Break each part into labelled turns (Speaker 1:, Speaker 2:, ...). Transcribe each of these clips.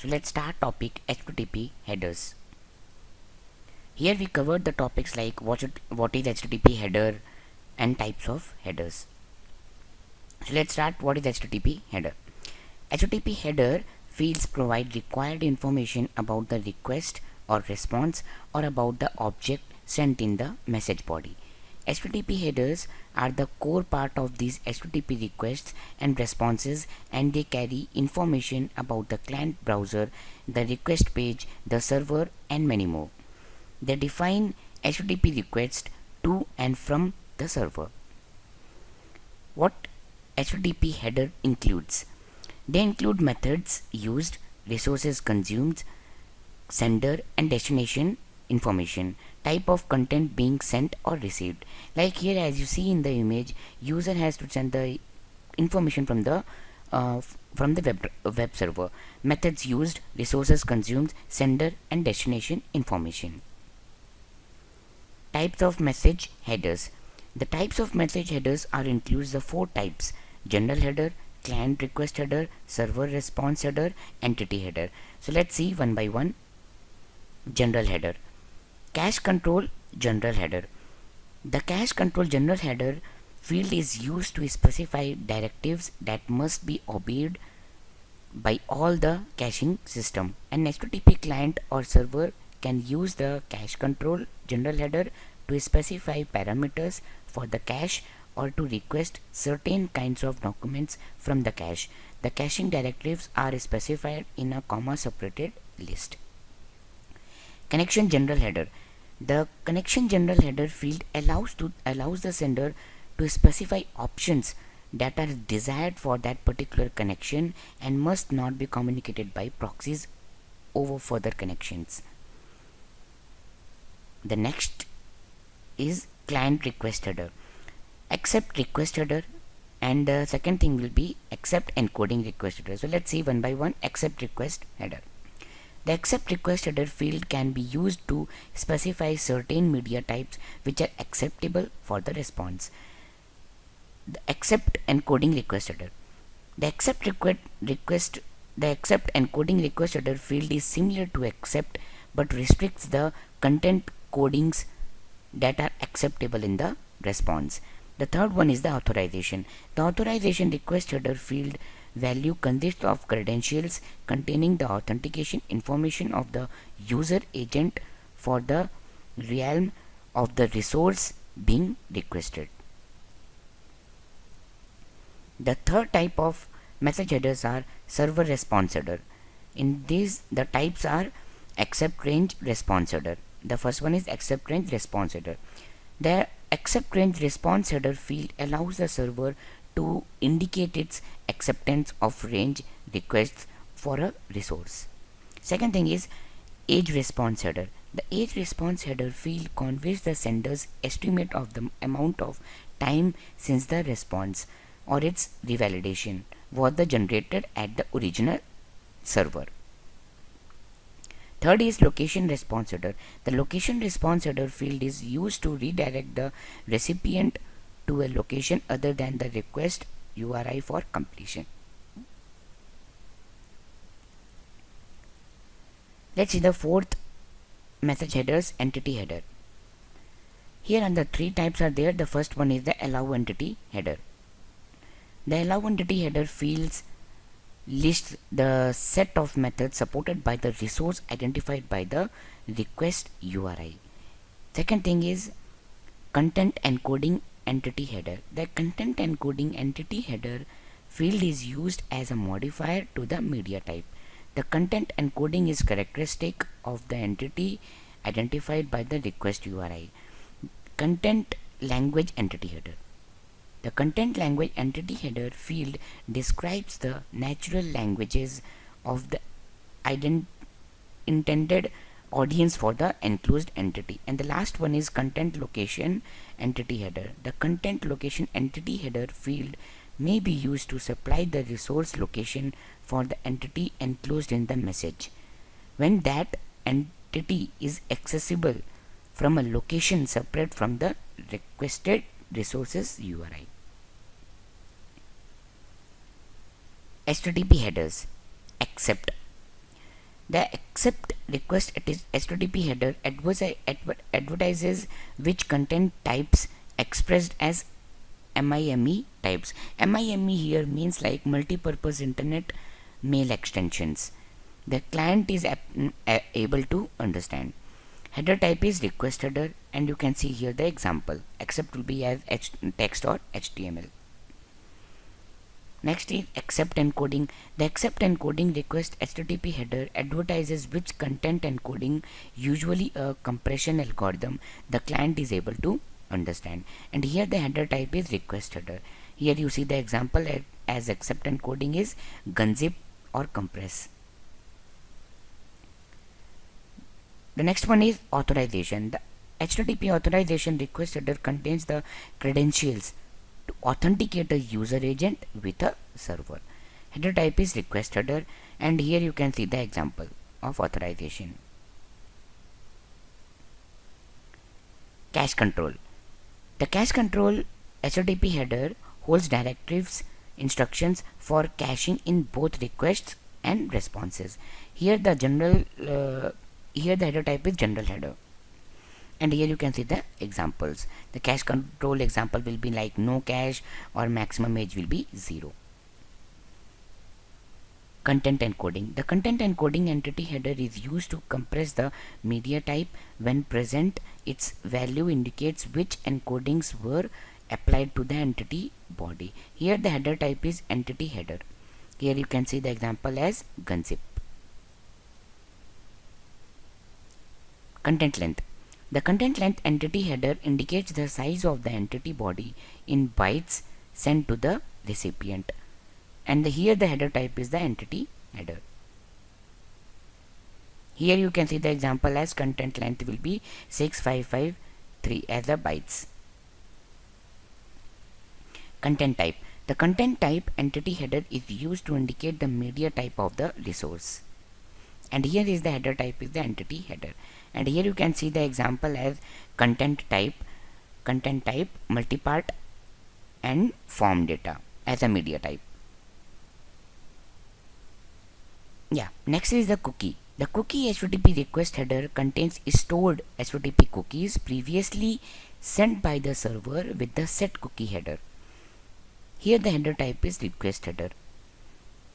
Speaker 1: So let's start topic HTTP headers. Here we covered the topics like what is HTTP header and types of headers. So let's start. What is HTTP header? HTTP header fields provide required information about the request or response or about the object sent in the message body. HTTP headers are the core part of these HTTP requests and responses, and they carry information about the client browser, the request page, the server, and many more. They define HTTP requests to and from the server. What HTTP header includes? They include methods used, resources consumed, sender and destination information, type of content being sent or received. Like here, as you see in the image, user has to send the information from the web server. Methods used, resources consumed, sender and destination information. Types of message headers. The types of message headers are includes the four types: general header, client request header, server response header, entity header. So let's see one by one. General header. Cache control general header. The cache control general header field is used to specify directives that must be obeyed by all the caching system. An HTTP client or server can use the cache control general header to specify parameters for the cache or to request certain kinds of documents from the cache. The caching directives are specified in a comma separated list. Connection general header. The connection general header field allows the sender to specify options that are desired for that particular connection and must not be communicated by proxies over further connections. The next is client request header. Accept request header, and the second thing will be accept encoding request header. So let's see one by one. Accept request header. The accept request header field can be used to specify certain media types which are acceptable for the response. The accept encoding request header. The accept encoding request header field is similar to accept but restricts the content codings that are acceptable in the response. The third one is the authorization. The authorization request header field value consists of credentials containing the authentication information of the user agent for the realm of the resource being requested. The third type of message headers are server response header. In these, the types are accept range response header. The first one is accept range response header. The accept range response header field allows the server to indicate its acceptance of range requests for a resource. Second thing is age response header. The age response header field conveys the sender's estimate of the amount of time since the response or its revalidation was generated at the original server. Third is location response header. The location response header field is used to redirect the recipient to a location other than the request URI for completion. Let's see the fourth message headers, entity header. Here are the three types are there. The first one is the allow entity header. The allow entity header fields lists the set of methods supported by the resource identified by the request URI. Second thing is content encoding entity header. The content encoding entity header field is used as a modifier to the media type. The content encoding is characteristic of the entity identified by the request URI. Content language entity header. The content language entity header field describes the natural languages of the intended audience for the enclosed entity. And the last one is content location entity header. The content location entity header field may be used to supply the resource location for the entity enclosed in the message when that entity is accessible from a location separate from the requested resources URI. HTTP headers. Accept. The accept request HTTP header advertises which content types expressed as MIME types. MIME here means like multi-purpose internet mail extensions. The client is able to understand. Header type is request header, and you can see here the example. Accept will be as text or HTML. Next is accept encoding. The accept encoding request HTTP header advertises which content encoding, usually a compression algorithm, the client is able to understand. And here the header type is request header. Here you see the example as accept encoding is gunzip or compress. The next one is authorization. The HTTP authorization request header contains the credentials to authenticate a user agent with a server. Header type is request header, and here you can see the example of authorization. Cache control. The cache control HTTP header holds directives instructions for caching in both requests and responses. Here the header type is general header, and here you can see the examples. The cache control example will be like no cache or maximum age will be 0. Content encoding. The content encoding entity header is used to compress the media type. When present, its value indicates which encodings were applied to the entity body. Here the header type is entity header. Here you can see the example as gunzip. Content length. The content length entity header indicates the size of the entity body in bytes sent to the recipient, and here the header type is the entity header. Here you can see the example as content length will be 6553 as the bytes. Content type. The content type entity header is used to indicate the media type of the resource, and here is the header type is the entity header. And here you can see the example as content type multipart and form data as a media type. Yeah, next is the cookie. The cookie HTTP request header contains stored HTTP cookies previously sent by the server with the set cookie header. Here the header type is request header.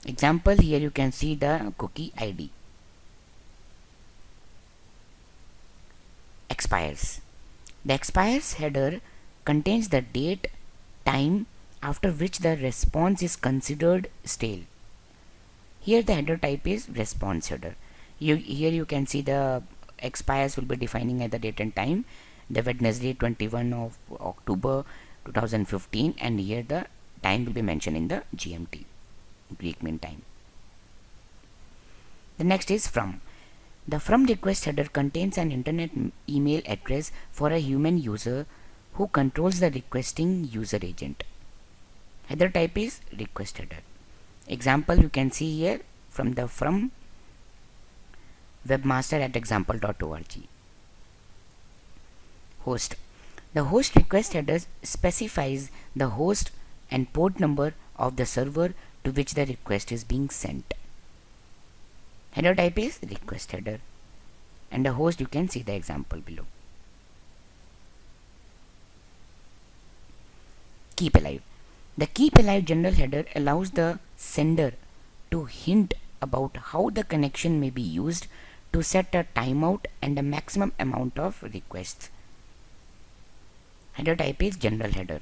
Speaker 1: Example, here you can see the cookie ID. Expires. The expires header contains the date, time after which the response is considered stale. Here the header type is response header. Here you can see the expires will be defining at the date and time, the Wednesday 21 of October 2015, and here the time will be mentioned in the GMT, Greek Mean Time. The next is from. The from request header contains an internet email address for a human user who controls the requesting user agent. Header type is request header. Example you can see here from the from webmaster@example.org. Host. The host request header specifies the host and port number of the server to which the request is being sent. Header type is request header, and the host you can see the example below. Keep alive. The keep alive general header allows the sender to hint about how the connection may be used to set a timeout and a maximum amount of requests. Header type is general header.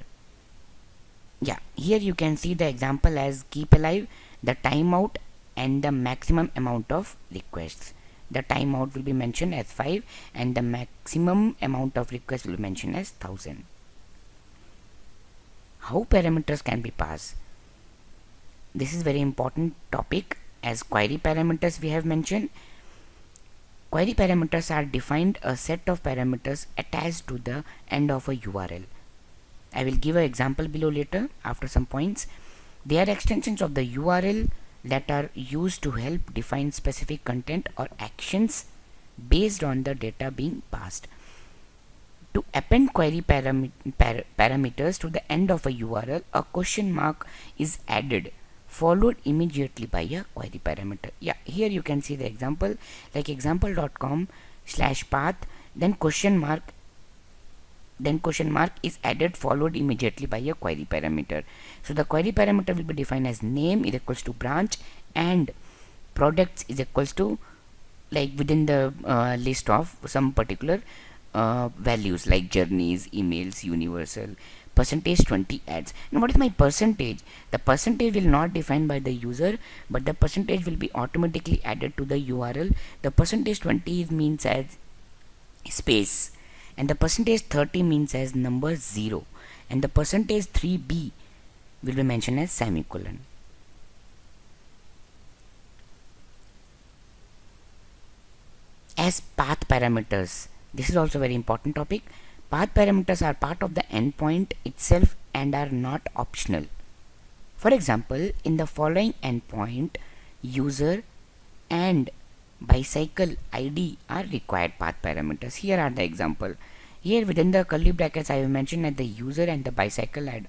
Speaker 1: Yeah, here you can see the example as keep alive, the timeout and the maximum amount of requests. The timeout will be mentioned as 5 and the maximum amount of requests will be mentioned as 1000. How parameters can be passed? This is very important topic. As query parameters we have mentioned, query parameters are defined a set of parameters attached to the end of a URL. I will give an example below later after some points. They are extensions of the URL that are used to help define specific content or actions based on the data being passed. To append query parameters to the end of a URL, a question mark is added followed immediately by a query parameter. Yeah, here you can see the example, like example.com/path, then question mark is added, followed immediately by a query parameter. So the query parameter will be defined as name is equals to branch and products is equals to, like, within the list of some particular values like journeys, emails, universal, percentage 20 ads. And what is my percentage? The percentage will not defined by the user, but the percentage will be automatically added to the URL. The percentage 20 means as space, and the percentage 30 means as number 0, and the percentage 3b will be mentioned as semicolon. As path parameters, this is also very important topic. Path parameters are part of the endpoint itself and are not optional. For example, in the following endpoint, user and bicycle ID are required path parameters. Here are the example. Here within the curly brackets I have mentioned that the user and the bicycle ID